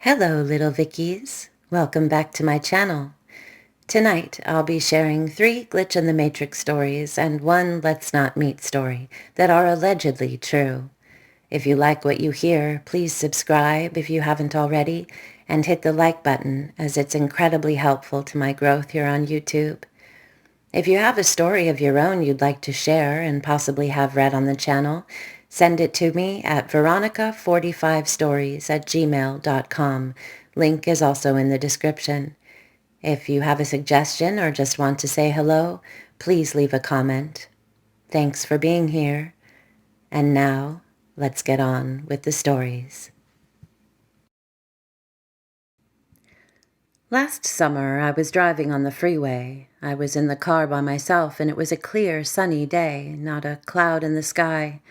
Hello, little Vickies. Welcome back to my channel. Tonight, I'll be sharing 3 Glitch in the Matrix stories and 1 Let's Not Meet story that are allegedly true. If you like what you hear, please subscribe if you haven't already, and hit the like button as it's incredibly helpful to my growth here on YouTube. If you have a story of your own you'd like to share and possibly have read on the channel, send it to me at veronica45stories@gmail.com. Link is also in the description. If you have a suggestion or just want to say hello, please leave a comment. Thanks for being here. And now, let's get on with the stories. Last summer, I was driving on the freeway. I was in the car by myself, and it was a clear, sunny day, not a cloud in the sky.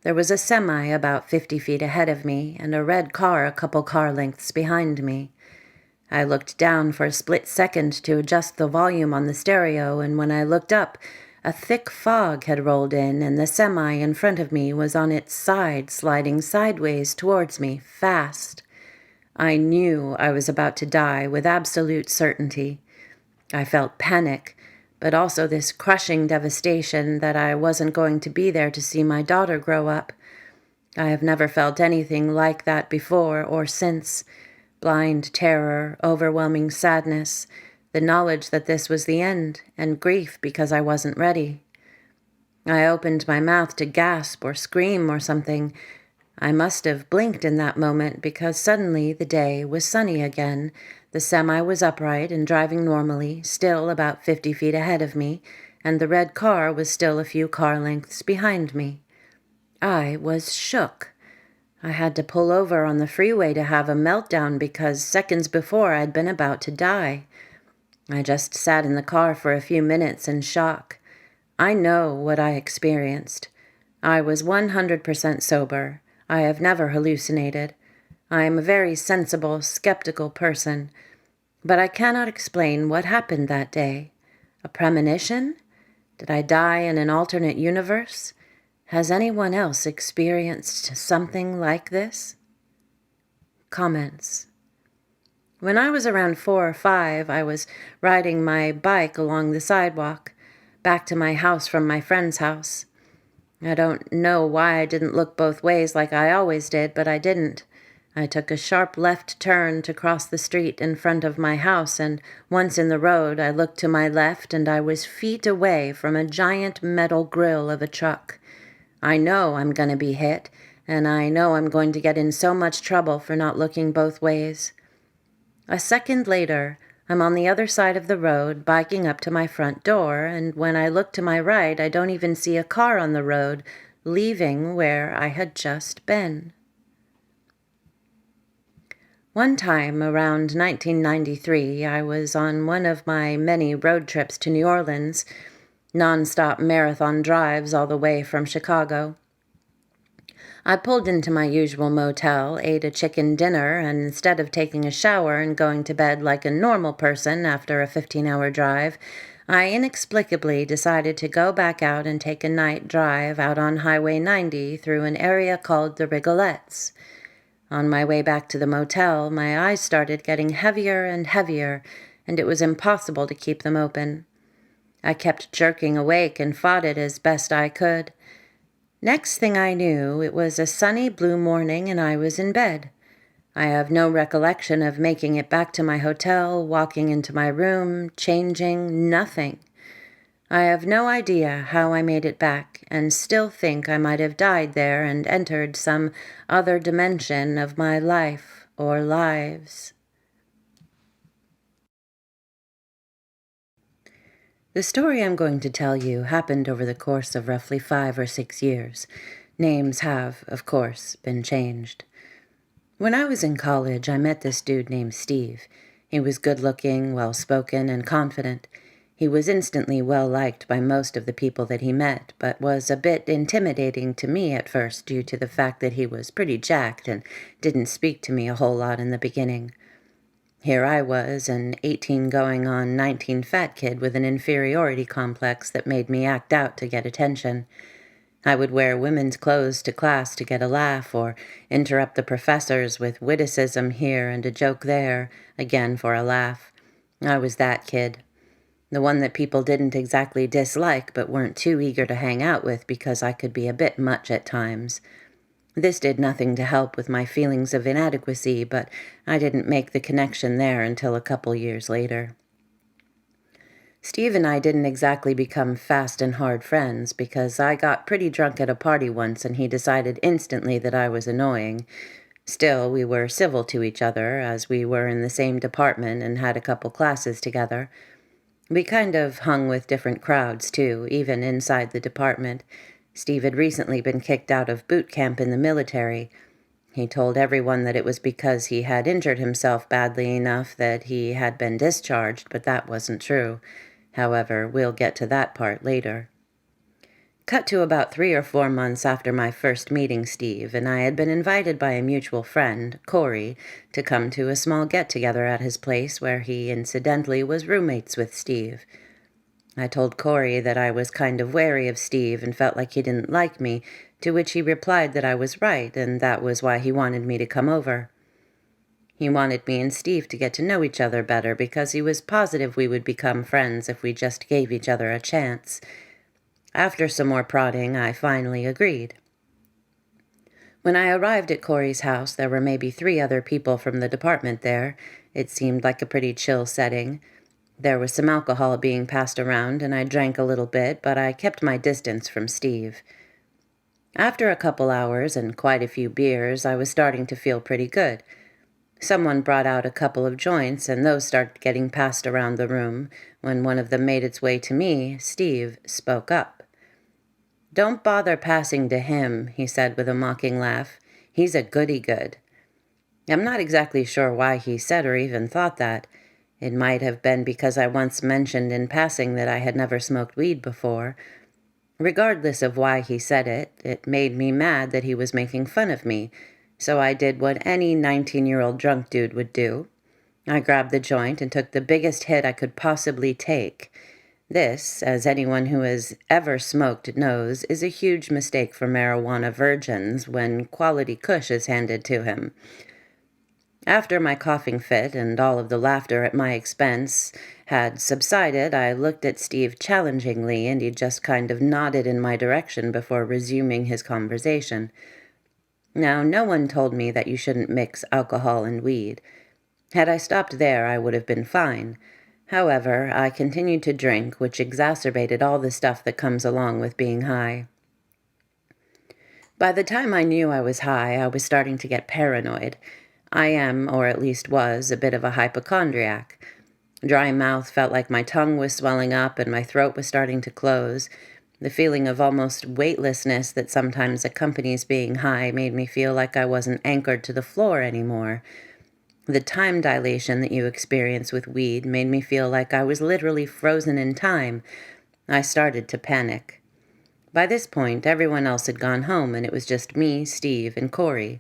There was a semi about 50 feet ahead of me, and a red car a couple car lengths behind me. I looked down for a split second to adjust the volume on the stereo, and when I looked up, a thick fog had rolled in, and the semi in front of me was on its side, sliding sideways towards me, fast. I knew I was about to die with absolute certainty. I felt panic, but also this crushing devastation that I wasn't going to be there to see my daughter grow up. I have never felt anything like that before or since. Blind terror, overwhelming sadness, the knowledge that this was the end, and grief because I wasn't ready. I opened my mouth to gasp or scream or something. I must have blinked in that moment because suddenly the day was sunny again. The semi was upright and driving normally, still about 50 feet ahead of me, and the red car was still a few car lengths behind me. I was shook. I had to pull over on the freeway to have a meltdown because seconds before I'd been about to die. I just sat in the car for a few minutes in shock. I know what I experienced. I was 100% sober. I have never hallucinated. I am a very sensible, skeptical person. But I cannot explain what happened that day. A premonition? Did I die in an alternate universe? Has anyone else experienced something like this? Comments. When I was around 4 or 5, I was riding my bike along the sidewalk, back to my house from my friend's house. I don't know why I didn't look both ways like I always did, but I didn't. I took a sharp left turn to cross the street in front of my house, and once in the road, I looked to my left, and I was feet away from a giant metal grill of a truck. I know I'm going to be hit, and I know I'm going to get in so much trouble for not looking both ways. A second later, I'm on the other side of the road, biking up to my front door, and when I look to my right, I don't even see a car on the road, leaving where I had just been. One time, around 1993, I was on one of my many road trips to New Orleans, non-stop marathon drives all the way from Chicago. I pulled into my usual motel, ate a chicken dinner, and instead of taking a shower and going to bed like a normal person after a 15-hour drive, I inexplicably decided to go back out and take a night drive out on Highway 90 through an area called the Rigolettes. On my way back to the motel, my eyes started getting heavier and heavier, and it was impossible to keep them open. I kept jerking awake and fought it as best I could. Next thing I knew, it was a sunny blue morning and I was in bed. I have no recollection of making it back to my hotel, walking into my room, changing, nothing. I have no idea how I made it back and still think I might have died there and entered some other dimension of my life or lives. The story I'm going to tell you happened over the course of roughly 5 or 6 years. Names have, of course, been changed. When I was in college, I met this dude named Steve. He was good-looking, well-spoken, and confident. He was instantly well-liked by most of the people that he met, but was a bit intimidating to me at first due to the fact that he was pretty jacked and didn't speak to me a whole lot in the beginning. Here I was, an 18 going on 19 fat kid with an inferiority complex that made me act out to get attention. I would wear women's clothes to class to get a laugh, or interrupt the professors with witticism here and a joke there, again for a laugh. I was that kid. The one that people didn't exactly dislike but weren't too eager to hang out with because I could be a bit much at times. This did nothing to help with my feelings of inadequacy, but I didn't make the connection there until a couple years later. Steve and I didn't exactly become fast and hard friends because I got pretty drunk at a party once and he decided instantly that I was annoying. Still, we were civil to each other as we were in the same department and had a couple classes together. We kind of hung with different crowds, too, even inside the department. Steve had recently been kicked out of boot camp in the military. He told everyone that it was because he had injured himself badly enough that he had been discharged, but that wasn't true. However, we'll get to that part later. Cut to about 3 or 4 months after my first meeting Steve, and I had been invited by a mutual friend, Corey, to come to a small get-together at his place where he incidentally was roommates with Steve. I told Corey that I was kind of wary of Steve and felt like he didn't like me, to which he replied that I was right and that was why he wanted me to come over. He wanted me and Steve to get to know each other better because he was positive we would become friends if we just gave each other a chance. After some more prodding, I finally agreed. When I arrived at Corey's house, there were maybe 3 other people from the department there. It seemed like a pretty chill setting. There was some alcohol being passed around, and I drank a little bit, but I kept my distance from Steve. After a couple hours and quite a few beers, I was starting to feel pretty good. Someone brought out a couple of joints, and those started getting passed around the room. When one of them made its way to me, Steve spoke up. "Don't bother passing to him," he said with a mocking laugh. "He's a goody-good." I'm not exactly sure why he said or even thought that. It might have been because I once mentioned in passing that I had never smoked weed before. Regardless of why he said it, it made me mad that he was making fun of me, so I did what any 19-year-old drunk dude would do. I grabbed the joint and took the biggest hit I could possibly take. This, as anyone who has ever smoked knows, is a huge mistake for marijuana virgins when quality kush is handed to him. After my coughing fit and all of the laughter at my expense had subsided, I looked at Steve challengingly, and he just kind of nodded in my direction before resuming his conversation. Now, no one told me that you shouldn't mix alcohol and weed. Had I stopped there, I would have been fine. However, I continued to drink, which exacerbated all the stuff that comes along with being high. By the time I knew I was high, I was starting to get paranoid. I am, or at least was, a bit of a hypochondriac. Dry mouth felt like my tongue was swelling up and my throat was starting to close. The feeling of almost weightlessness that sometimes accompanies being high made me feel like I wasn't anchored to the floor anymore. The time dilation that you experience with weed made me feel like I was literally frozen in time. I started to panic. By this point, everyone else had gone home, and it was just me, Steve, and Corey.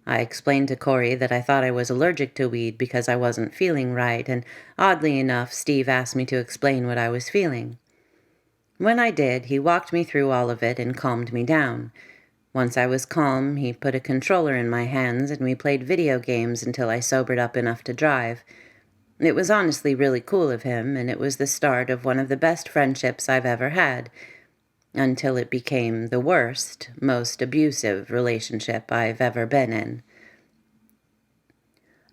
I explained to Corey that I thought I was allergic to weed because I wasn't feeling right, and oddly enough, Steve asked me to explain what I was feeling. When I did, he walked me through all of it and calmed me down. Once I was calm, he put a controller in my hands and we played video games until I sobered up enough to drive. It was honestly really cool of him, and it was the start of one of the best friendships I've ever had, until it became the worst, most abusive relationship I've ever been in.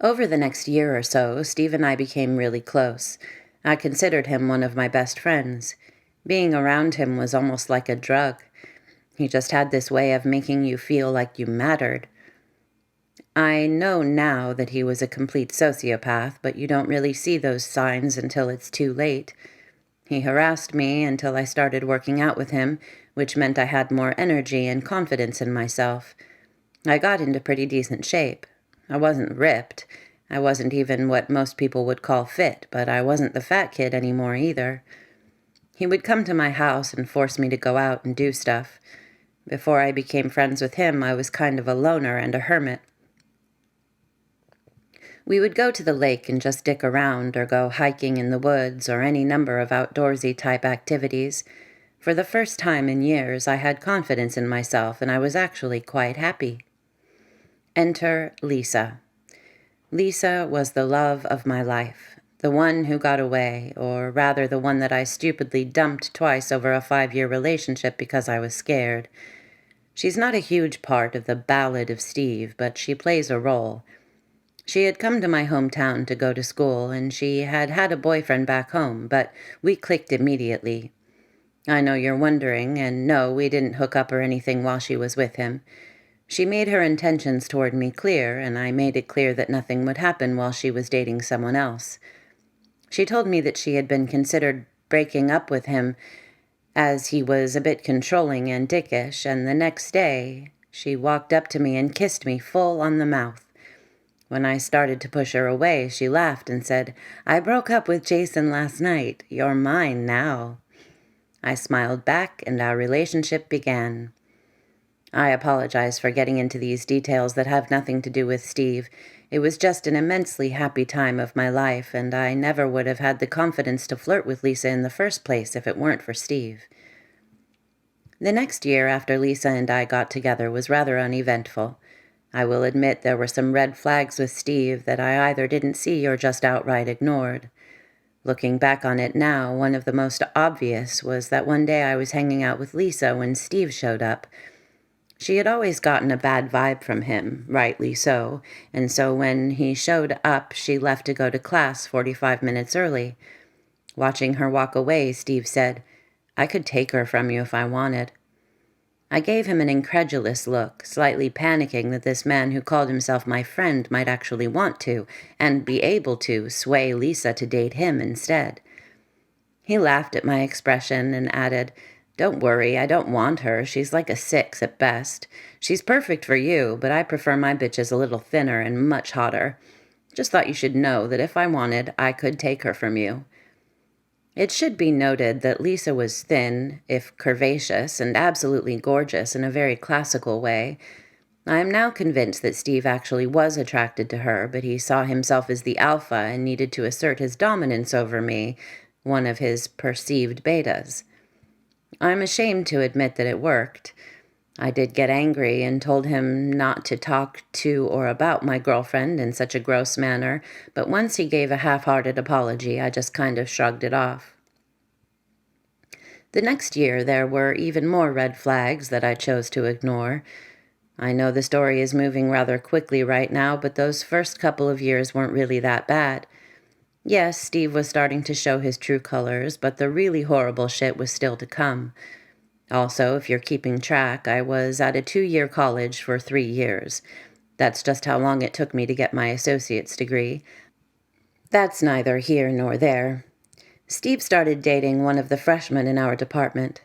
Over the next year or so, Steve and I became really close. I considered him one of my best friends. Being around him was almost like a drug. He just had this way of making you feel like you mattered. I know now that he was a complete sociopath, but you don't really see those signs until it's too late. He harassed me until I started working out with him, which meant I had more energy and confidence in myself. I got into pretty decent shape. I wasn't ripped. I wasn't even what most people would call fit, but I wasn't the fat kid anymore either. He would come to my house and force me to go out and do stuff. Before I became friends with him, I was kind of a loner and a hermit. We would go to the lake and just dick around or go hiking in the woods or any number of outdoorsy type activities. For the first time in years, I had confidence in myself, and I was actually quite happy. Enter Lisa. Lisa was the love of my life, the one who got away, or rather the one that I stupidly dumped twice over a 5-year relationship because I was scared. She's not a huge part of the Ballad of Steve, but she plays a role. She had come to my hometown to go to school, and she had had a boyfriend back home, but we clicked immediately. I know you're wondering, and no, we didn't hook up or anything while she was with him. She made her intentions toward me clear, and I made it clear that nothing would happen while she was dating someone else. She told me that she had been considered breaking up with him as he was a bit controlling and dickish, and the next day she walked up to me and kissed me full on the mouth. When I started to push her away, she laughed and said, "I broke up with Jason last night. You're mine now." I smiled back, and our relationship began. I apologize for getting into these details that have nothing to do with Steve. It was just an immensely happy time of my life, and I never would have had the confidence to flirt with Lisa in the first place if it weren't for Steve. The next year after Lisa and I got together was rather uneventful. I will admit there were some red flags with Steve that I either didn't see or just outright ignored. Looking back on it now, one of the most obvious was that one day I was hanging out with Lisa when Steve showed up. She had always gotten a bad vibe from him, rightly so, and so when he showed up, she left to go to class 45 minutes early. Watching her walk away, Steve said, "I could take her from you if I wanted." I gave him an incredulous look, slightly panicking that this man who called himself my friend might actually want to, and be able to, sway Lisa to date him instead. He laughed at my expression and added, "Don't worry, I don't want her. She's like a 6 at best. She's perfect for you, but I prefer my bitches a little thinner and much hotter. Just thought you should know that if I wanted, I could take her from you." It should be noted that Lisa was thin, if curvaceous, and absolutely gorgeous in a very classical way. I am now convinced that Steve actually was attracted to her, but he saw himself as the alpha and needed to assert his dominance over me, one of his perceived betas. I'm ashamed to admit that it worked. I did get angry and told him not to talk to or about my girlfriend in such a gross manner, but once he gave a half-hearted apology, I just kind of shrugged it off. The next year, there were even more red flags that I chose to ignore. I know the story is moving rather quickly right now, but those first couple of years weren't really that bad. Yes, Steve was starting to show his true colors, but the really horrible shit was still to come. Also, if you're keeping track, I was at a 2-year college for 3 years. That's just how long it took me to get my associate's degree. That's neither here nor there. Steve started dating one of the freshmen in our department.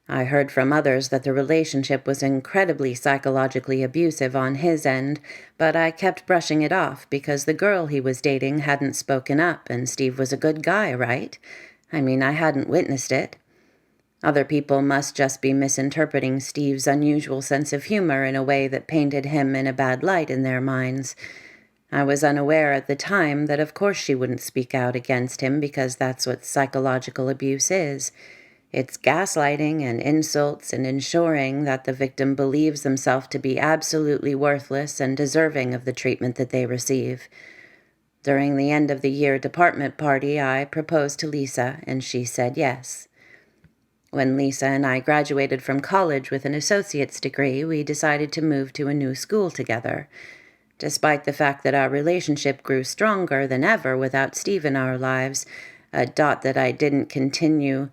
I heard from others that the relationship was incredibly psychologically abusive on his end, but I kept brushing it off because the girl he was dating hadn't spoken up, and Steve was a good guy, right? I mean, I hadn't witnessed it. Other people must just be misinterpreting Steve's unusual sense of humor in a way that painted him in a bad light in their minds. I was unaware at the time that of course she wouldn't speak out against him because that's what psychological abuse is. It's gaslighting and insults and ensuring that the victim believes themselves to be absolutely worthless and deserving of the treatment that they receive. During the end of the year department party, I proposed to Lisa, and she said yes. When Lisa and I graduated from college with an associate's degree, we decided to move to a new school together. Despite the fact that our relationship grew stronger than ever without Steve in our lives, a dot that I didn't continue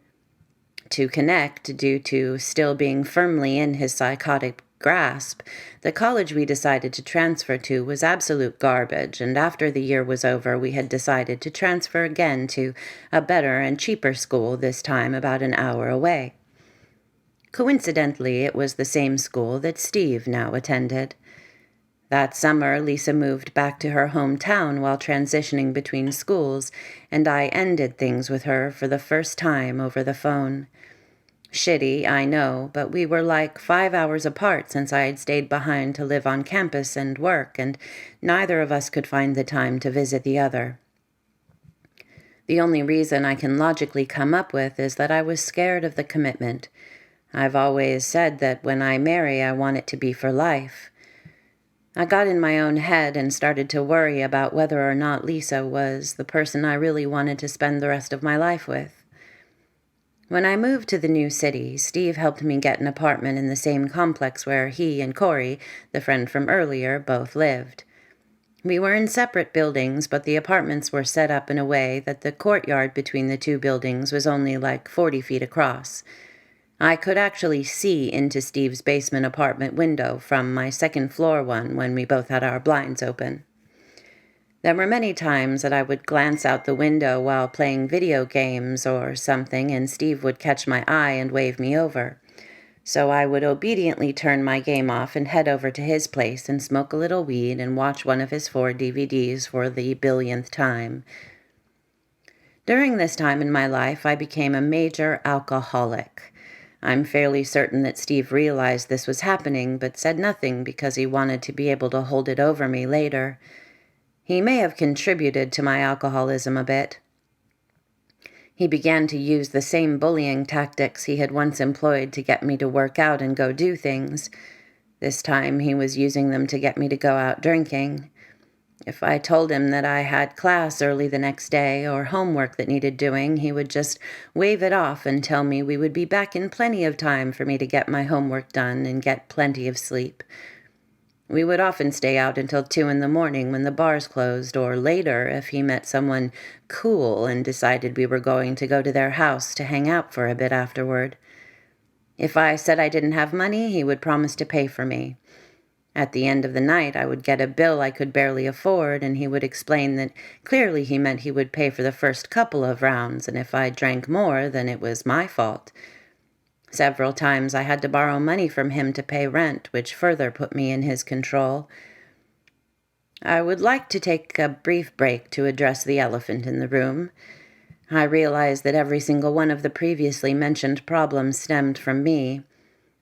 to connect due to still being firmly in his psychotic grasp, the college we decided to transfer to was absolute garbage, and after the year was over, we had decided to transfer again to a better and cheaper school, this time about an hour away. Coincidentally, it was the same school that Steve now attended. That summer, Lisa moved back to her hometown while transitioning between schools, and I ended things with her for the first time over the phone. Shitty, I know, but we were like 5 hours apart since I had stayed behind to live on campus and work, and neither of us could find the time to visit the other. The only reason I can logically come up with is that I was scared of the commitment. I've always said that when I marry, I want it to be for life. I got in my own head and started to worry about whether or not Lisa was the person I really wanted to spend the rest of my life with. When I moved to the new city, Steve helped me get an apartment in the same complex where he and Corey, the friend from earlier, both lived. We were in separate buildings, but the apartments were set up in a way that the courtyard between the two buildings was only like 40 feet across. I could actually see into Steve's basement apartment window from my second floor one when we both had our blinds open. There were many times that I would glance out the window while playing video games or something, and Steve would catch my eye and wave me over. So I would obediently turn my game off and head over to his place and smoke a little weed and watch one of his 4 DVDs for the billionth time. During this time in my life, I became a major alcoholic. I'm fairly certain that Steve realized this was happening, but said nothing because he wanted to be able to hold it over me later. He may have contributed to my alcoholism a bit. He began to use the same bullying tactics he had once employed to get me to work out and go do things. This time he was using them to get me to go out drinking. If I told him that I had class early the next day or homework that needed doing, he would just wave it off and tell me we would be back in plenty of time for me to get my homework done and get plenty of sleep. We would often stay out until 2 in the morning when the bars closed, or later if he met someone cool and decided we were going to go to their house to hang out for a bit afterward. If I said I didn't have money, he would promise to pay for me. At the end of the night, I would get a bill I could barely afford, and he would explain that clearly he meant he would pay for the first couple of rounds, and if I drank more, then it was my fault. Several times I had to borrow money from him to pay rent, which further put me in his control. I would like to take a brief break to address the elephant in the room. I realized that every single one of the previously mentioned problems stemmed from me.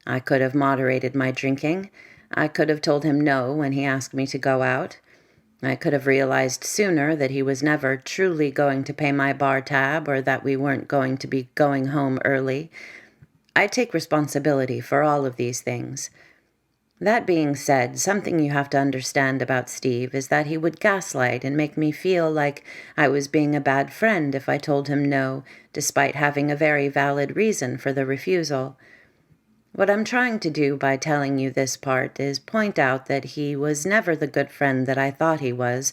I could have moderated my drinking. I could have told him no when he asked me to go out. I could have realized sooner that he was never truly going to pay my bar tab or that we weren't going to be going home early. I take responsibility for all of these things. That being said, something you have to understand about Steve is that he would gaslight and make me feel like I was being a bad friend if I told him no, despite having a very valid reason for the refusal. What I'm trying to do by telling you this part is point out that he was never the good friend that I thought he was,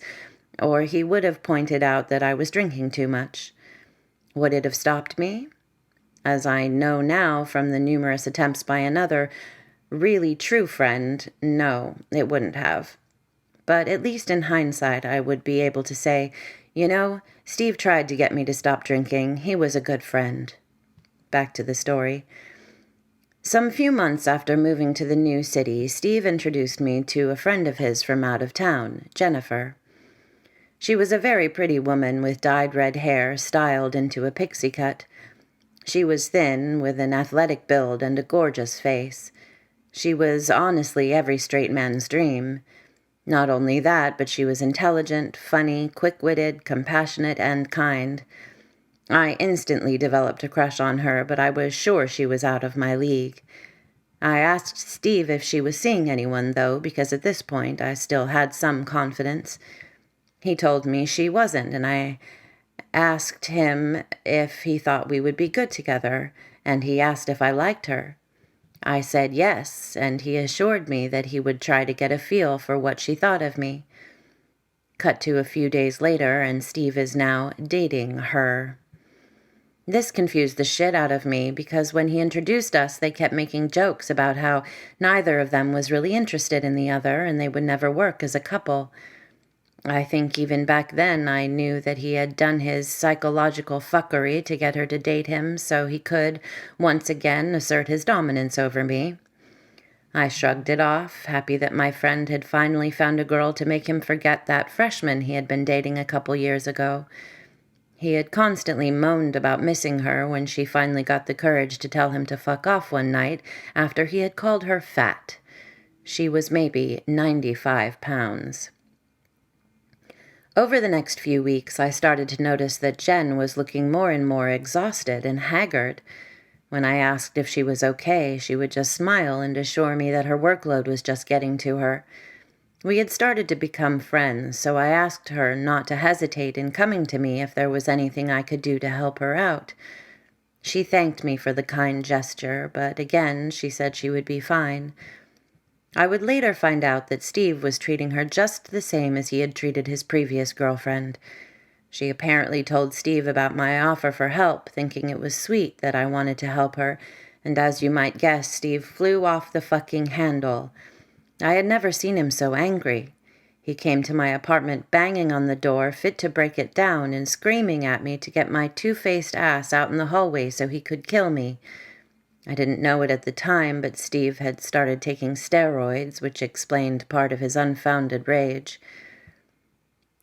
or he would have pointed out that I was drinking too much. Would it have stopped me? As I know now from the numerous attempts by another really true friend, no, it wouldn't have. But at least in hindsight, I would be able to say, Steve tried to get me to stop drinking. He was a good friend. Back to the story. Some few months after moving to the new city, Steve introduced me to a friend of his from out of town, Jennifer. She was a very pretty woman with dyed red hair styled into a pixie cut. She was thin, with an athletic build and a gorgeous face. She was honestly every straight man's dream. Not only that, but she was intelligent, funny, quick-witted, compassionate, and kind. I instantly developed a crush on her, but I was sure she was out of my league. I asked Steve if she was seeing anyone, though, because at this point I still had some confidence. He told me she wasn't, and I asked him if he thought we would be good together, and he asked if I liked her. I said yes, and he assured me that he would try to get a feel for what she thought of me. Cut to a few days later, and Steve is now dating her. This confused the shit out of me because when he introduced us, they kept making jokes about how neither of them was really interested in the other and they would never work as a couple. I think even back then I knew that he had done his psychological fuckery to get her to date him so he could, once again, assert his dominance over me. I shrugged it off, happy that my friend had finally found a girl to make him forget that freshman he had been dating a couple years ago. He had constantly moaned about missing her when she finally got the courage to tell him to fuck off one night after he had called her fat. She was maybe 95 pounds. Over the next few weeks, I started to notice that Jen was looking more and more exhausted and haggard. When I asked if she was okay, she would just smile and assure me that her workload was just getting to her. We had started to become friends, so I asked her not to hesitate in coming to me if there was anything I could do to help her out. She thanked me for the kind gesture, but again, she said she would be fine. I would later find out that Steve was treating her just the same as he had treated his previous girlfriend. She apparently told Steve about my offer for help, thinking it was sweet that I wanted to help her, and as you might guess, Steve flew off the fucking handle. I had never seen him so angry. He came to my apartment banging on the door, fit to break it down, and screaming at me to get my two-faced ass out in the hallway so he could kill me. I didn't know it at the time, but Steve had started taking steroids, which explained part of his unfounded rage.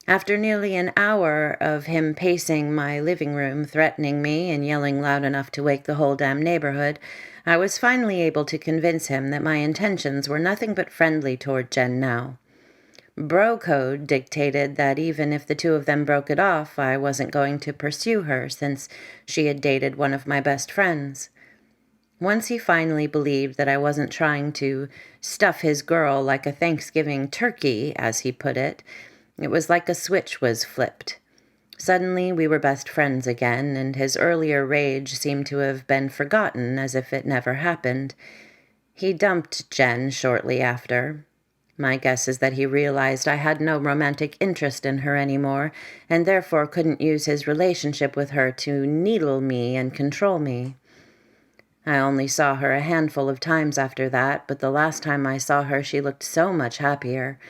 After nearly an hour of him pacing my living room, threatening me and yelling loud enough to wake the whole damn neighborhood, I was finally able to convince him that my intentions were nothing but friendly toward Jen now. Bro code dictated that even if the two of them broke it off, I wasn't going to pursue her since she had dated one of my best friends. Once he finally believed that I wasn't trying to stuff his girl like a Thanksgiving turkey, as he put it was like a switch was flipped. Suddenly we were best friends again, and his earlier rage seemed to have been forgotten as if it never happened. He dumped Jen shortly after. My guess is that he realized I had no romantic interest in her anymore, and therefore couldn't use his relationship with her to needle me and control me. I only saw her a handful of times after that, but the last time I saw her she looked so much happier.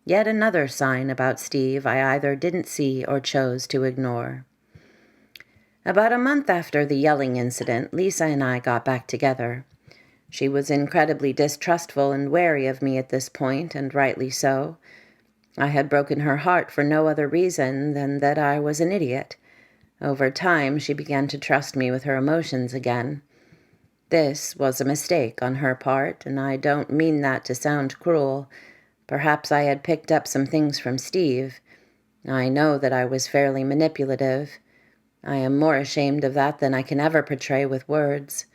Yet another sign about Steve I either didn't see or chose to ignore. About a month after the yelling incident, Lisa and I got back together. She was incredibly distrustful and wary of me at this point, and rightly so. I had broken her heart for no other reason than that I was an idiot. Over time, she began to trust me with her emotions again. This was a mistake on her part, and I don't mean that to sound cruel. Perhaps I had picked up some things from Steve. I know that I was fairly manipulative. I am more ashamed of that than I can ever portray with words.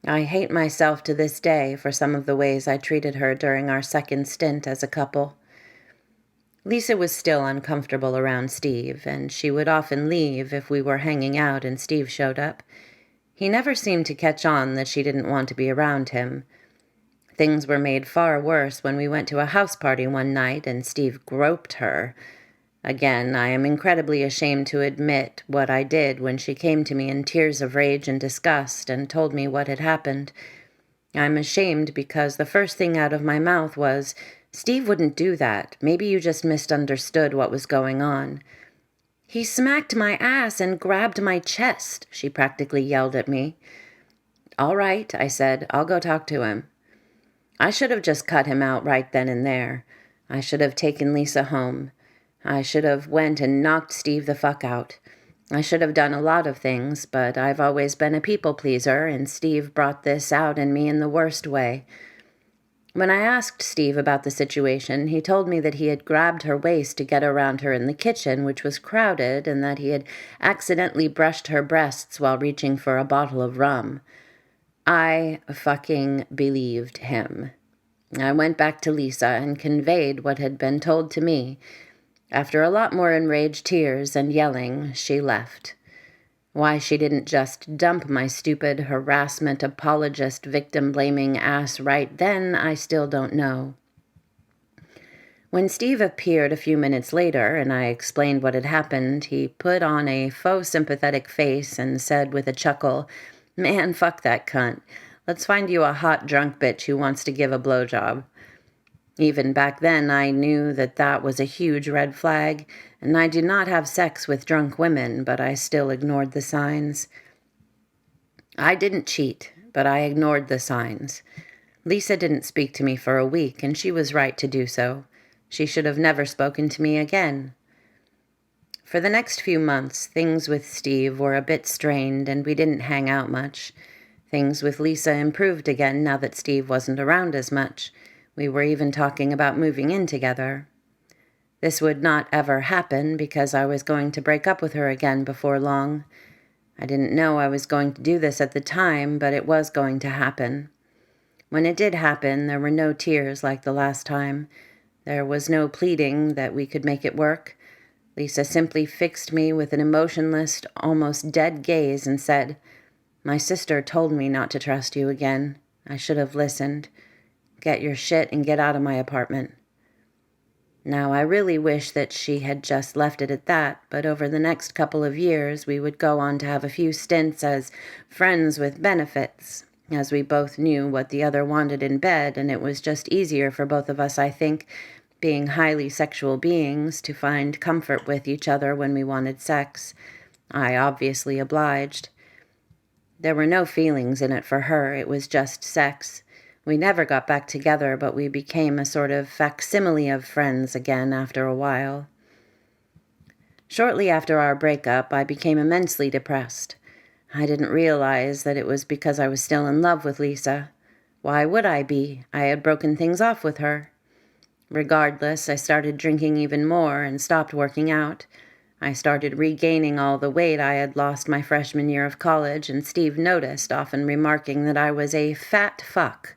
I hate myself to this day for some of the ways I treated her during our second stint as a couple. Lisa was still uncomfortable around Steve, and she would often leave if we were hanging out and Steve showed up. He never seemed to catch on that she didn't want to be around him. Things were made far worse when we went to a house party one night and Steve groped her. Again, I am incredibly ashamed to admit what I did when she came to me in tears of rage and disgust and told me what had happened. I'm ashamed because the first thing out of my mouth was, "Steve wouldn't do that. Maybe you just misunderstood what was going on." "He smacked my ass and grabbed my chest," she practically yelled at me. "All right," I said. "I'll go talk to him." I should have just cut him out right then and there. I should have taken Lisa home. I should have went and knocked Steve the fuck out. I should have done a lot of things, but I've always been a people pleaser, and Steve brought this out in me in the worst way. When I asked Steve about the situation, he told me that he had grabbed her waist to get around her in the kitchen, which was crowded, and that he had accidentally brushed her breasts while reaching for a bottle of rum. I fucking believed him. I went back to Lisa and conveyed what had been told to me. After a lot more enraged tears and yelling, she left. Why she didn't just dump my stupid harassment apologist victim-blaming ass right then, I still don't know. When Steve appeared a few minutes later and I explained what had happened, he put on a faux sympathetic face and said with a chuckle, "Man, fuck that cunt. Let's find you a hot drunk bitch who wants to give a blowjob." Even back then, I knew that that was a huge red flag, and I do not have sex with drunk women, but I still ignored the signs. I didn't cheat, but I ignored the signs. Lisa didn't speak to me for a week, and she was right to do so. She should have never spoken to me again. For the next few months, things with Steve were a bit strained, and we didn't hang out much. Things with Lisa improved again now that Steve wasn't around as much. We were even talking about moving in together. This would not ever happen because I was going to break up with her again before long. I didn't know I was going to do this at the time, but it was going to happen. When it did happen, there were no tears like the last time. There was no pleading that we could make it work. Lisa simply fixed me with an emotionless, almost dead gaze and said, "My sister told me not to trust you again. I should have listened. Get your shit and get out of my apartment." Now, I really wish that she had just left it at that, but over the next couple of years, we would go on to have a few stints as friends with benefits, as we both knew what the other wanted in bed, and it was just easier for both of us, I think, being highly sexual beings, to find comfort with each other when we wanted sex. I obviously obliged. There were no feelings in it for her, it was just sex. We never got back together, but we became a sort of facsimile of friends again after a while. Shortly after our breakup, I became immensely depressed. I didn't realize that it was because I was still in love with Lisa. Why would I be? I had broken things off with her. Regardless, I started drinking even more and stopped working out. I started regaining all the weight I had lost my freshman year of college, and Steve noticed, often remarking that I was a fat fuck.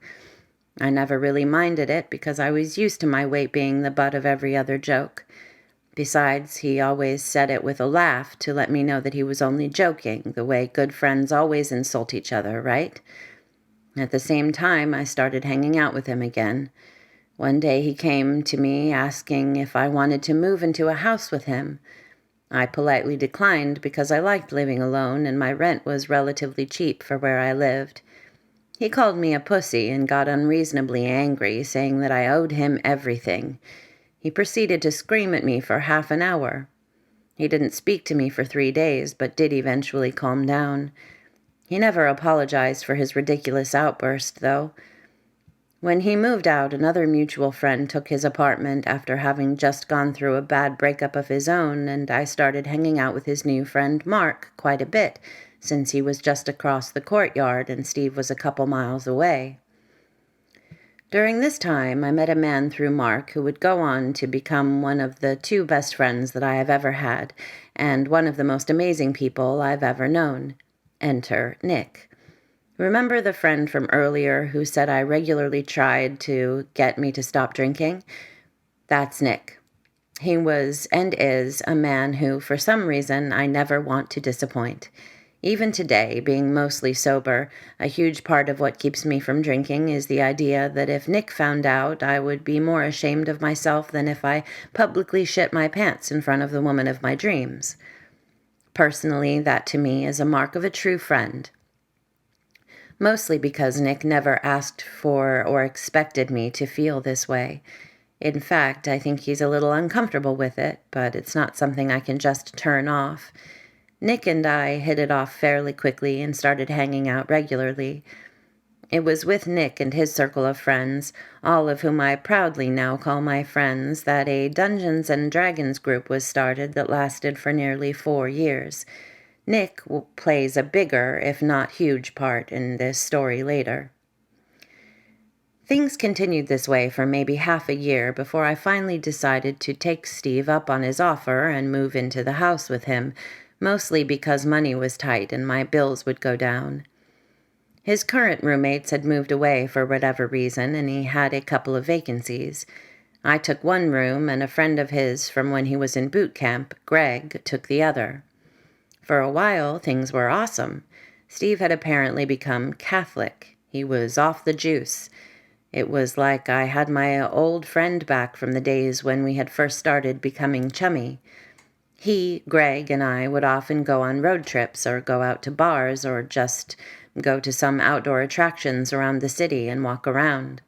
I never really minded it because I was used to my weight being the butt of every other joke. Besides, he always said it with a laugh to let me know that he was only joking, the way good friends always insult each other, right? At the same time, I started hanging out with him again. One day he came to me asking if I wanted to move into a house with him. I politely declined because I liked living alone and my rent was relatively cheap for where I lived. He called me a pussy and got unreasonably angry, saying that I owed him everything. He proceeded to scream at me for half an hour. He didn't speak to me for 3 days, but did eventually calm down. He never apologized for his ridiculous outburst, though. When he moved out, another mutual friend took his apartment after having just gone through a bad breakup of his own, and I started hanging out with his new friend Mark quite a bit, since he was just across the courtyard and Steve was a couple miles away. During this time, I met a man through Mark who would go on to become one of the 2 best friends that I have ever had, and one of the most amazing people I've ever known. Enter Nick. Remember the friend from earlier who said I regularly tried to get me to stop drinking? That's Nick. He was and is a man who, for some reason, I never want to disappoint. Even today, being mostly sober, a huge part of what keeps me from drinking is the idea that if Nick found out, I would be more ashamed of myself than if I publicly shit my pants in front of the woman of my dreams. Personally, that to me is a mark of a true friend. Mostly because Nick never asked for or expected me to feel this way. In fact, I think he's a little uncomfortable with it, but it's not something I can just turn off. Nick and I hit it off fairly quickly and started hanging out regularly. It was with Nick and his circle of friends, all of whom I proudly now call my friends, that a Dungeons and Dragons group was started that lasted for nearly 4 years. Nick plays a bigger, if not huge, part in this story later. Things continued this way for maybe half a year before I finally decided to take Steve up on his offer and move into the house with him, mostly because money was tight and my bills would go down. His current roommates had moved away for whatever reason, and he had a couple of vacancies. I took one room, and a friend of his from when he was in boot camp, Greg, took the other. For a while, things were awesome. Steve had apparently become Catholic. He was off the juice. It was like I had my old friend back from the days when we had first started becoming chummy. He, Greg, and I would often go on road trips or go out to bars or just go to some outdoor attractions around the city and walk around.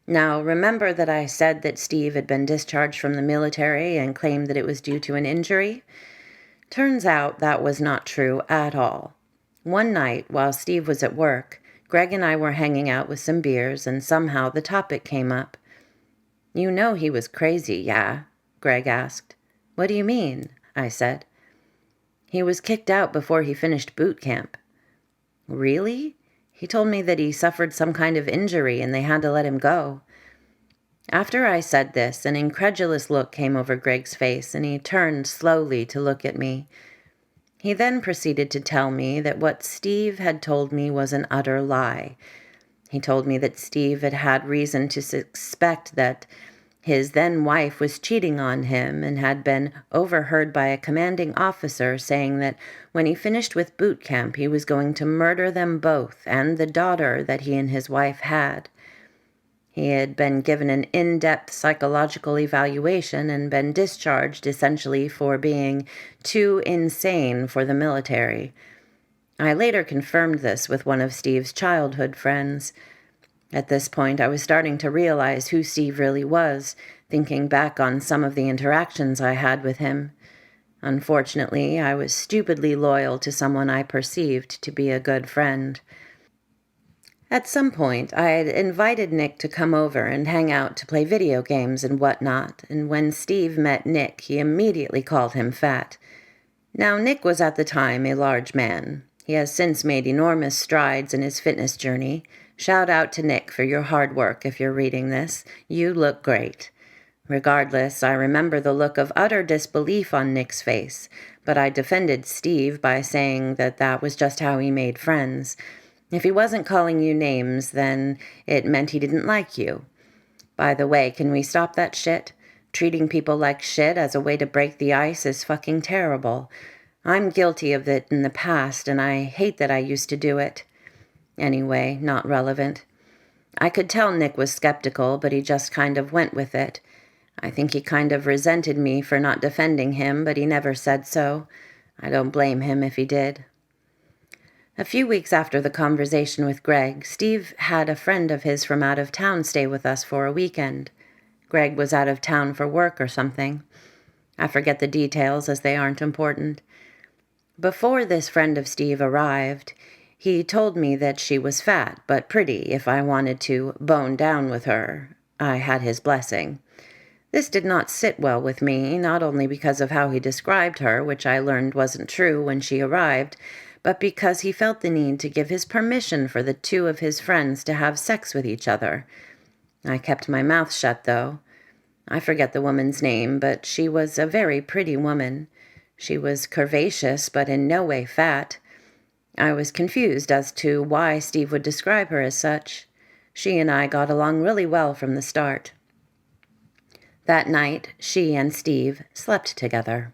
Now, remember that I said that Steve had been discharged from the military and claimed that it was due to an injury? Turns out that was not true at all. One night, while Steve was at work, Greg and I were hanging out with some beers, and somehow the topic came up. "You know he was crazy, yeah?" Greg asked. "What do you mean?" I said. "He was kicked out before he finished boot camp." "Really?" He told me that he suffered some kind of injury and they had to let him go. After I said this, an incredulous look came over Greg's face, and he turned slowly to look at me. He then proceeded to tell me that what Steve had told me was an utter lie. He told me that Steve had had reason to suspect that his then-wife was cheating on him and had been overheard by a commanding officer saying that when he finished with boot camp, he was going to murder them both and the daughter that he and his wife had. He had been given an in-depth psychological evaluation and been discharged essentially for being too insane for the military. I later confirmed this with one of Steve's childhood friends. At this point, I was starting to realize who Steve really was, thinking back on some of the interactions I had with him. Unfortunately, I was stupidly loyal to someone I perceived to be a good friend. At some point, I had invited Nick to come over and hang out to play video games and whatnot, and when Steve met Nick, he immediately called him fat. Now, Nick was at the time a large man. He has since made enormous strides in his fitness journey. Shout out to Nick for your hard work if you're reading this. You look great. Regardless, I remember the look of utter disbelief on Nick's face, but I defended Steve by saying that that was just how he made friends. If he wasn't calling you names, then it meant he didn't like you. By the way, can we stop that shit? Treating people like shit as a way to break the ice is fucking terrible. I'm guilty of it in the past, and I hate that I used to do it. Anyway, not relevant. I could tell Nick was skeptical, but he just kind of went with it. I think he kind of resented me for not defending him, but he never said so. I don't blame him if he did. A few weeks after the conversation with Greg, Steve had a friend of his from out of town stay with us for a weekend. Greg was out of town for work or something. I forget the details as they aren't important. Before this friend of Steve arrived, he told me that she was fat but pretty if I wanted to bone down with her. I had his blessing. This did not sit well with me, not only because of how he described her, which I learned wasn't true when she arrived, but because he felt the need to give his permission for the two of his friends to have sex with each other. I kept my mouth shut, though. I forget the woman's name, but she was a very pretty woman. She was curvaceous, but in no way fat. I was confused as to why Steve would describe her as such. She and I got along really well from the start. That night, she and Steve slept together.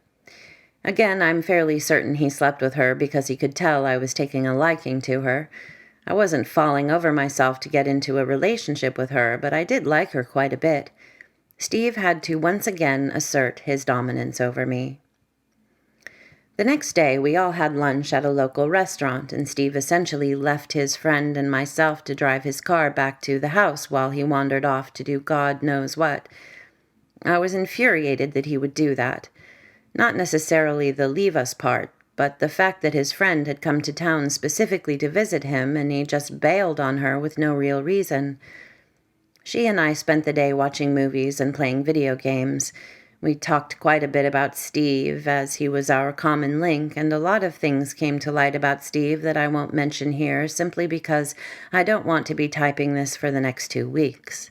Again, I'm fairly certain he slept with her because he could tell I was taking a liking to her. I wasn't falling over myself to get into a relationship with her, but I did like her quite a bit. Steve had to once again assert his dominance over me. The next day, we all had lunch at a local restaurant, and Steve essentially left his friend and myself to drive his car back to the house while he wandered off to do God knows what. I was infuriated that he would do that. Not necessarily the leave us part, but the fact that his friend had come to town specifically to visit him and he just bailed on her with no real reason. She and I spent the day watching movies and playing video games. We talked quite a bit about Steve, as he was our common link, and a lot of things came to light about Steve that I won't mention here, simply because I don't want to be typing this for the next 2 weeks.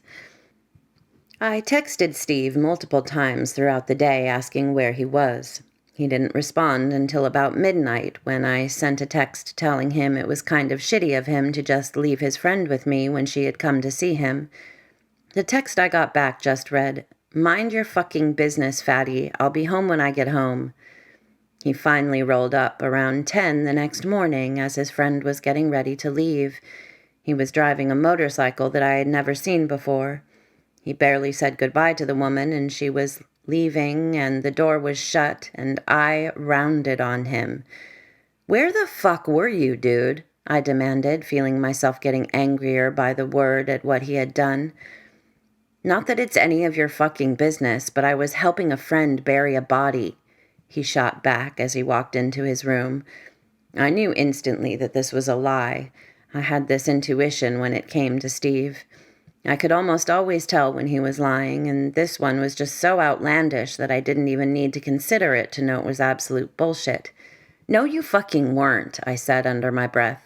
I texted Steve multiple times throughout the day asking where he was. He didn't respond until about midnight, when I sent a text telling him it was kind of shitty of him to just leave his friend with me when she had come to see him. The text I got back just read, "Mind your fucking business, fatty. I'll be home when I get home." He finally rolled up around 10 the next morning as his friend was getting ready to leave. He was driving a motorcycle that I had never seen before. He barely said goodbye to the woman, and she was leaving, and the door was shut, and I rounded on him. "Where the fuck were you, dude?" I demanded, feeling myself getting angrier by the word at what he had done. "Not that it's any of your fucking business, but I was helping a friend bury a body," he shot back as he walked into his room. I knew instantly that this was a lie. I had this intuition when it came to Steve. I could almost always tell when he was lying, and this one was just so outlandish that I didn't even need to consider it to know it was absolute bullshit. "No, you fucking weren't," I said under my breath.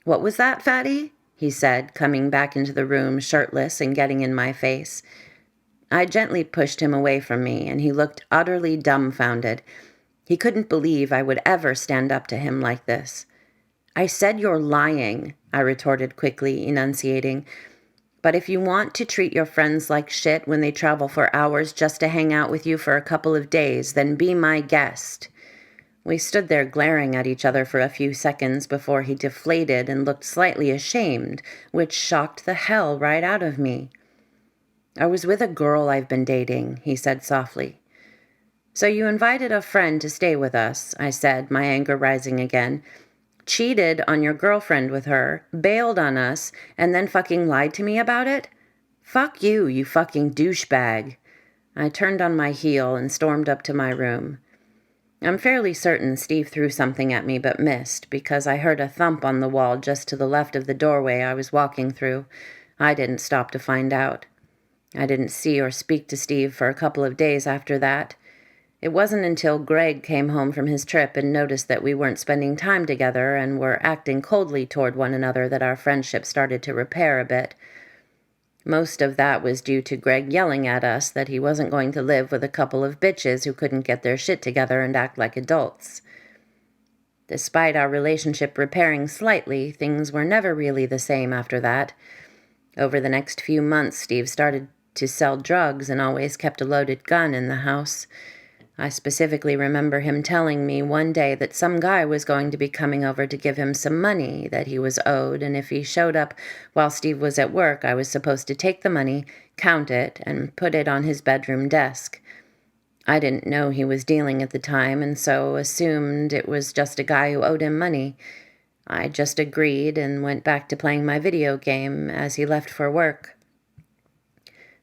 "What was that, fatty?" he said, coming back into the room shirtless and getting in my face. I gently pushed him away from me, and he looked utterly dumbfounded. He couldn't believe I would ever stand up to him like this. I said you're lying, I retorted quickly, enunciating. But if you want to treat your friends like shit when they travel for hours just to hang out with you for a couple of days, then be my guest. We stood there glaring at each other for a few seconds before he deflated and looked slightly ashamed, which shocked the hell right out of me. I was with a girl I've been dating, he said softly. So you invited a friend to stay with us, I said, my anger rising again. Cheated on your girlfriend with her, bailed on us, and then fucking lied to me about it? Fuck you, you fucking douchebag. I turned on my heel and stormed up to my room. I'm fairly certain Steve threw something at me but missed, because I heard a thump on the wall just to the left of the doorway I was walking through. I didn't stop to find out. I didn't see or speak to Steve for a couple of days after that. It wasn't until Greg came home from his trip and noticed that we weren't spending time together and were acting coldly toward one another that our friendship started to repair a bit. Most of that was due to Greg yelling at us that he wasn't going to live with a couple of bitches who couldn't get their shit together and act like adults. Despite our relationship repairing slightly, things were never really the same after that. Over the next few months, Steve started to sell drugs and always kept a loaded gun in the house. I specifically remember him telling me one day that some guy was going to be coming over to give him some money that he was owed, and if he showed up while Steve was at work, I was supposed to take the money, count it, and put it on his bedroom desk. I didn't know he was dealing at the time, and so assumed it was just a guy who owed him money. I just agreed and went back to playing my video game as he left for work.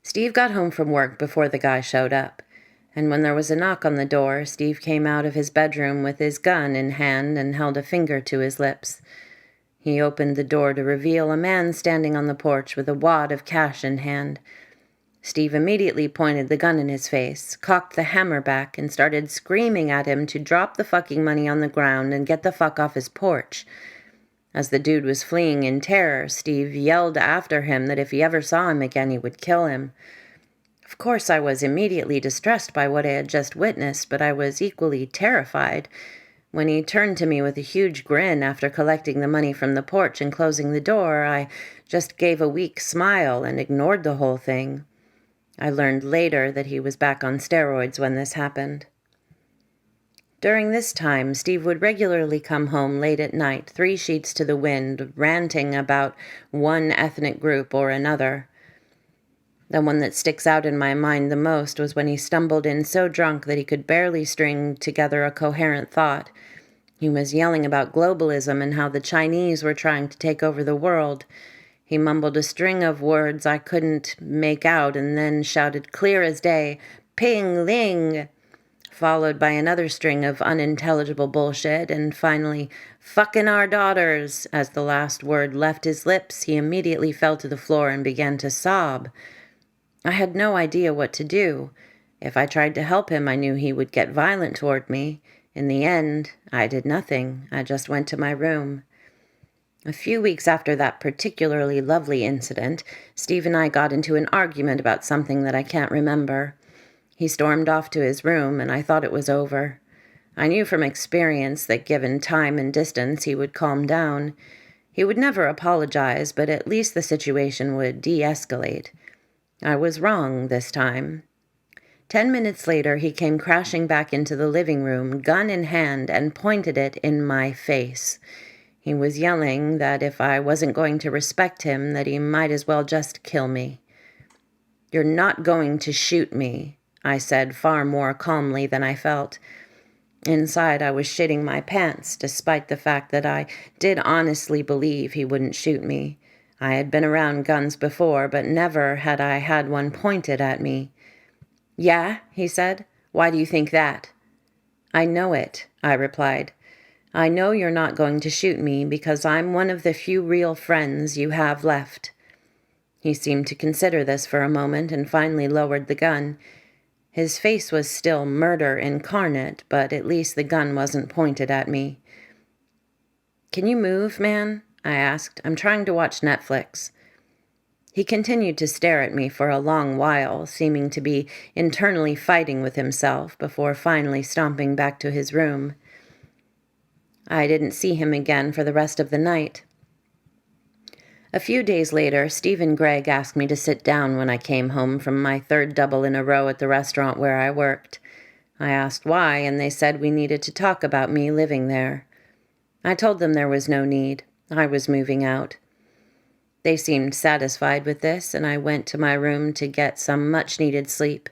Steve got home from work before the guy showed up, and when there was a knock on the door, Steve came out of his bedroom with his gun in hand and held a finger to his lips. He opened the door to reveal a man standing on the porch with a wad of cash in hand. Steve immediately pointed the gun in his face, cocked the hammer back, and started screaming at him to drop the fucking money on the ground and get the fuck off his porch. As the dude was fleeing in terror, Steve yelled after him that if he ever saw him again, he would kill him. Of course, I was immediately distressed by what I had just witnessed, but I was equally terrified. When he turned to me with a huge grin after collecting the money from the porch and closing the door, I just gave a weak smile and ignored the whole thing. I learned later that he was back on steroids when this happened. During this time, Steve would regularly come home late at night, 3 sheets to the wind, ranting about one ethnic group or another. The one that sticks out in my mind the most was when he stumbled in so drunk that he could barely string together a coherent thought. He was yelling about globalism and how the Chinese were trying to take over the world. He mumbled a string of words I couldn't make out and then shouted clear as day, "Ping Ling!" followed by another string of unintelligible bullshit, and finally, "Fucking our daughters." As the last word left his lips, he immediately fell to the floor and began to sob. I had no idea what to do. If I tried to help him, I knew he would get violent toward me. In the end, I did nothing. I just went to my room. A few weeks after that particularly lovely incident, Steve and I got into an argument about something that I can't remember. He stormed off to his room, and I thought it was over. I knew from experience that given time and distance, he would calm down. He would never apologize, but at least the situation would de-escalate. I was wrong this time. 10 minutes later, he came crashing back into the living room, gun in hand, and pointed it in my face. He was yelling that if I wasn't going to respect him, that he might as well just kill me. "You're not going to shoot me," I said far more calmly than I felt. Inside, I was shitting my pants, despite the fact that I did honestly believe he wouldn't shoot me. I had been around guns before, but never had I had one pointed at me. "Yeah?" he said. "Why do you think that?" "I know it," I replied. "I know you're not going to shoot me because I'm one of the few real friends you have left." He seemed to consider this for a moment and finally lowered the gun. His face was still murder incarnate, but at least the gun wasn't pointed at me. "Can you move, man?" I asked. I'm trying to watch Netflix. He continued to stare at me for a long while, seeming to be internally fighting with himself before finally stomping back to his room. I didn't see him again for the rest of the night. A few days later, Steve and Greg asked me to sit down when I came home from my third double in a row at the restaurant where I worked. I asked why, and they said we needed to talk about me living there. I told them there was no need. I was moving out. They seemed satisfied with this, and I went to my room to get some much-needed sleep.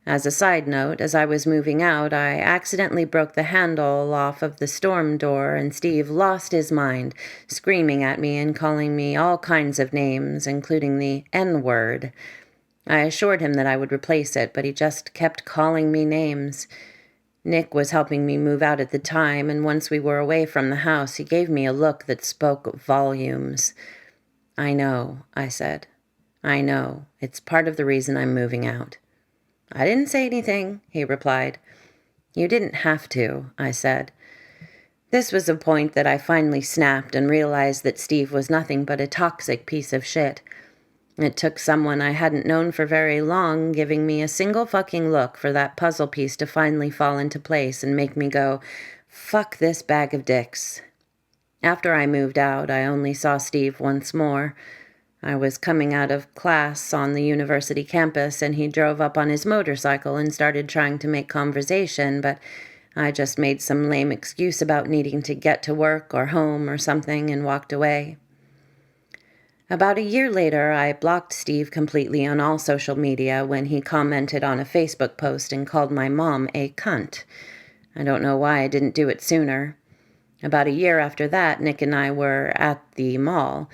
As a side note, as I was moving out, I accidentally broke the handle off of the storm door, and Steve lost his mind, screaming at me and calling me all kinds of names, including the N-word. I assured him that I would replace it, but he just kept calling me names. Nick was helping me move out at the time, and once we were away from the house, he gave me a look that spoke volumes. I know, I said. I know. It's part of the reason I'm moving out. I didn't say anything, he replied. You didn't have to, I said. This was a point that I finally snapped and realized that Steve was nothing but a toxic piece of shit. It took someone I hadn't known for very long giving me a single fucking look for that puzzle piece to finally fall into place and make me go, fuck this bag of dicks. After I moved out, I only saw Steve once more. I was coming out of class on the university campus, and he drove up on his motorcycle and started trying to make conversation, but I just made some lame excuse about needing to get to work or home or something and walked away. About a year later, I blocked Steve completely on all social media when he commented on a Facebook post and called my mom a cunt. I don't know why I didn't do it sooner. About a year after that, Nick and I were at the mall.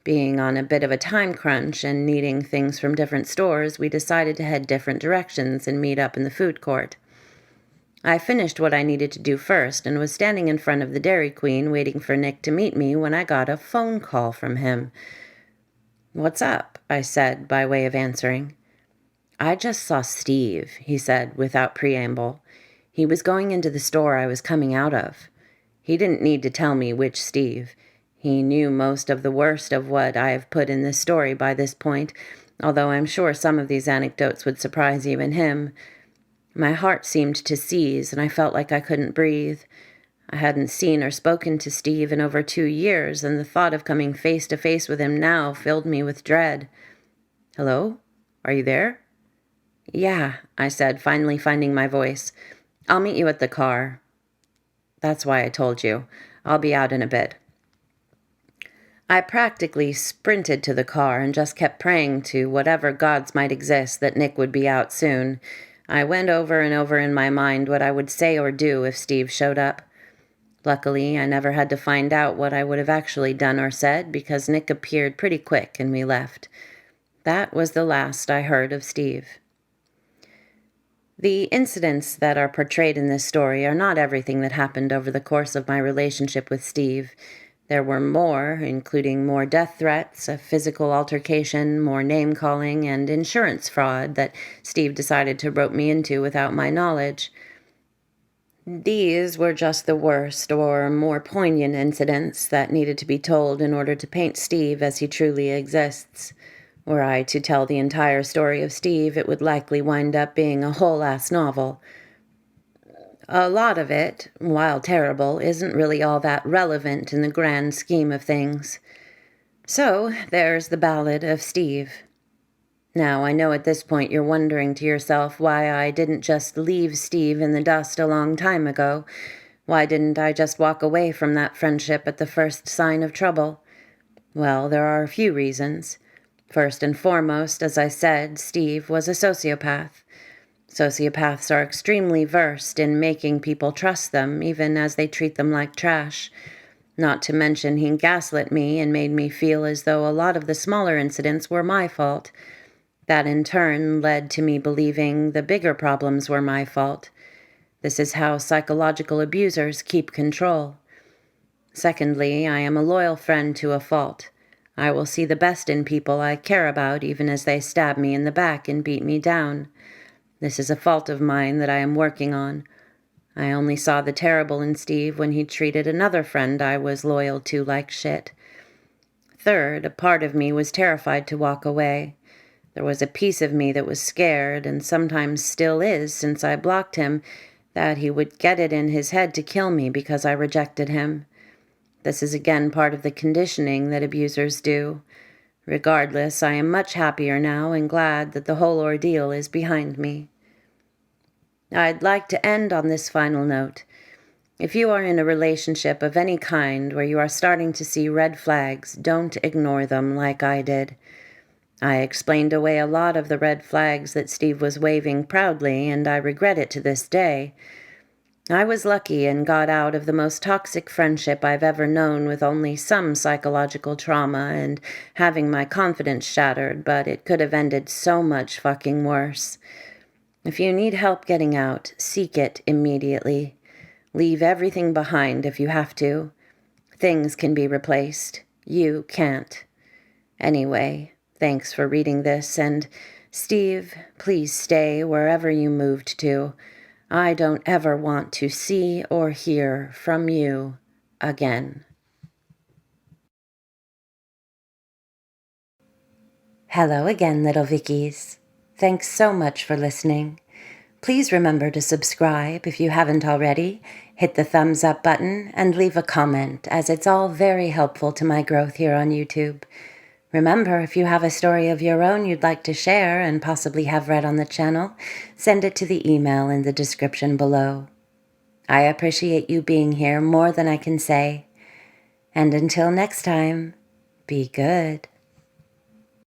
Being on a bit of a time crunch and needing things from different stores, we decided to head different directions and meet up in the food court. I finished what I needed to do first and was standing in front of the Dairy Queen waiting for Nick to meet me when I got a phone call from him. What's up? I said by way of answering. I just saw Steve, he said without preamble. He was going into the store I was coming out of. He didn't need to tell me which Steve. He knew most of the worst of what I have put in this story by this point, although I'm sure some of these anecdotes would surprise even him. My heart seemed to seize, and I felt like I couldn't breathe. I hadn't seen or spoken to Steve in over 2 years, and the thought of coming face to face with him now filled me with dread. Hello? Are you there? Yeah, I said, finally finding my voice. I'll meet you at the car. That's why I told you. I'll be out in a bit. I practically sprinted to the car and just kept praying to whatever gods might exist that Nick would be out soon. I went over and over in my mind what I would say or do if Steve showed up. Luckily, I never had to find out what I would have actually done or said because Nick appeared pretty quick and we left. That was the last I heard of Steve. The incidents that are portrayed in this story are not everything that happened over the course of my relationship with Steve. There were more, including more death threats, a physical altercation, more name-calling, and insurance fraud that Steve decided to rope me into without my knowledge. These were just the worst or more poignant incidents that needed to be told in order to paint Steve as he truly exists. Were I to tell the entire story of Steve, it would likely wind up being a whole-ass novel. A lot of it, while terrible, isn't really all that relevant in the grand scheme of things. So, there's the Ballad of Steve. Now, I know at this point you're wondering to yourself why I didn't just leave Steve in the dust a long time ago. Why didn't I just walk away from that friendship at the first sign of trouble? Well, there are a few reasons. First and foremost, as I said, Steve was a sociopath. Sociopaths are extremely versed in making people trust them, even as they treat them like trash. Not to mention he gaslit me and made me feel as though a lot of the smaller incidents were my fault. That in turn led to me believing the bigger problems were my fault. This is how psychological abusers keep control. Secondly, I am a loyal friend to a fault. I will see the best in people I care about even as they stab me in the back and beat me down. This is a fault of mine that I am working on. I only saw the terrible in Steve when he treated another friend I was loyal to like shit. Third, a part of me was terrified to walk away. There was a piece of me that was scared, and sometimes still is since I blocked him, that he would get it in his head to kill me because I rejected him. This is again part of the conditioning that abusers do. Regardless, I am much happier now and glad that the whole ordeal is behind me. I'd like to end on this final note. If you are in a relationship of any kind where you are starting to see red flags, don't ignore them like I did. I explained away a lot of the red flags that Steve was waving proudly, and I regret it to this day. I was lucky and got out of the most toxic friendship I've ever known with only some psychological trauma and having my confidence shattered, but it could have ended so much fucking worse. If you need help getting out, seek it immediately. Leave everything behind if you have to. Things can be replaced. You can't. Anyway, thanks for reading this, and Steve, please stay wherever you moved to. I don't ever want to see or hear from you again. Hello again, little Vickies. Thanks so much for listening. Please remember to subscribe if you haven't already, hit the thumbs up button, and leave a comment, as it's all very helpful to my growth here on YouTube. Remember, if you have a story of your own you'd like to share and possibly have read on the channel, send it to the email in the description below. I appreciate you being here more than I can say. And until next time, be good.